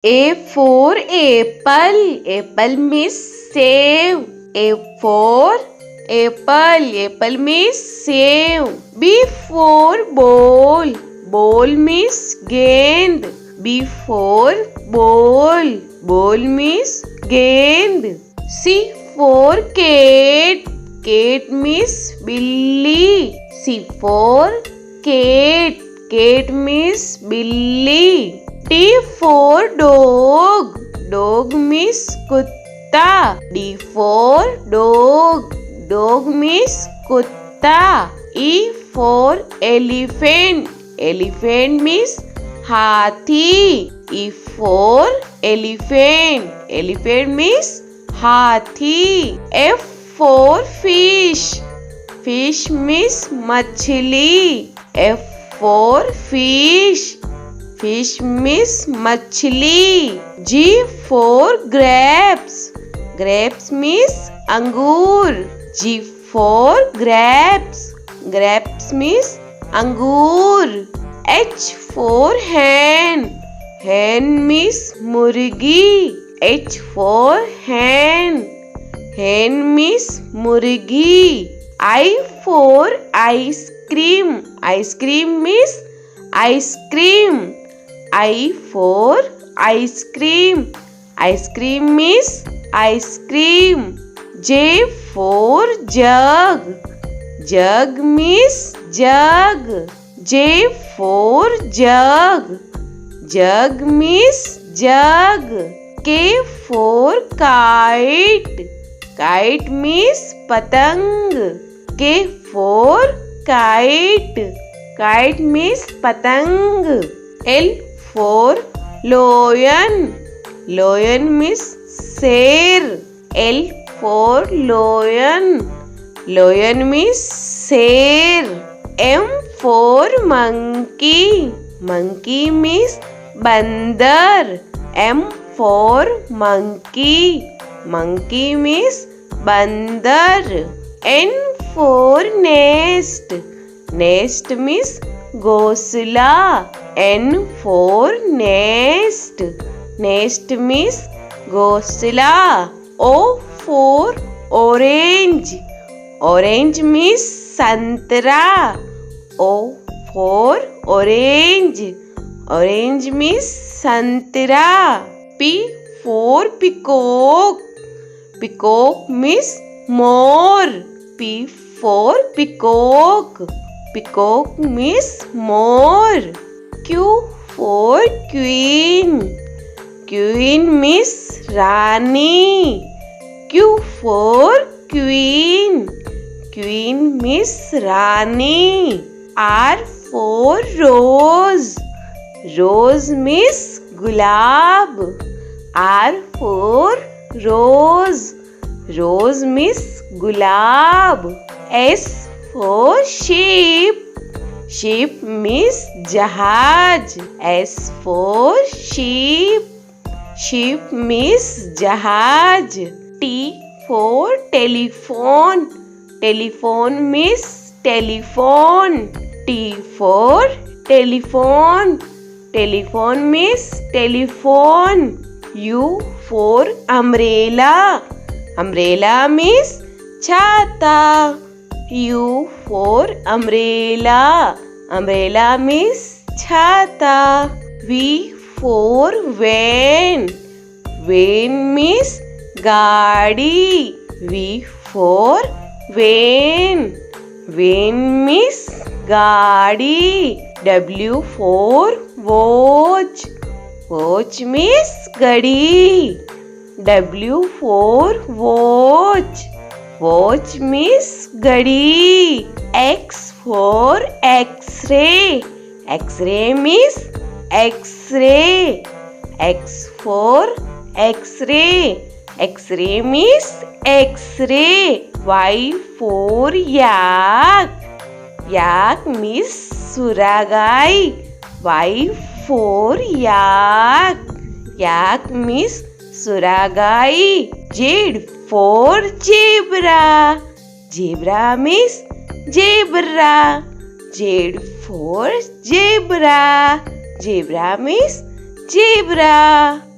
A for apple. Apple means save. A for apple. Apple means save. B for ball. Ball means gend. B for ball. Ball means gend. C for cat. Cat means billy. C for cat. Cat means billy. D for dog. Dog means kutta. D for dog. Dog means kutta. E for elephant. Elephant means hathi. E for elephant. Elephant means hathi. F for fish. Fish means machli. F for fish. Fish means machli. G for grapes. Grapes means angur. G for grapes. Grapes means angur. H for hen. Hen means murgi. H for hen. Hen means murgi. I for ice cream. Ice cream means ice cream. I for ice cream. Ice cream means ice cream. J for jug. Jug means jug. J for jug. Jug means jug. K for kite. Kite means patang. K for kite. Kite means patang. L for lion. Lion means sher. L for lion. Lion means sher. M for monkey. Monkey means bandar. M for monkey. Monkey means bandar. N for nest. Nest means घोंसला. N for nest. Nest means घोंसला. O for orange. Orange means संतरा. O for orange. Orange means संतरा. P for peacock. Peacock means more. P for peacock. Peacock means more. Q for queen. Queen means Rani. Q for queen. Queen means Rani. R for rose. Rose means gulab. R for rose. Rose means gulab. S for sheep. Sheep means jahaj. S for sheep. Sheep means jahaj. T for telephone. Telephone means telephone. T for telephone. Telephone means telephone. U for umbrella. Umbrella means chata. U for umbrella. Umbrella means chata. V for van. Van means gaadi. V for van. Van means gaadi. W for watch. Watch means gadi. W for watch. Watch means gadi. X for X-ray. X-ray means X-ray. X for X-ray. X-ray means X-ray. Y for yak. Yak means suragai. Y for yak. Yak means suragai. Z for zebra. Zebra means zebra. Z for zebra. Zebra means zebra.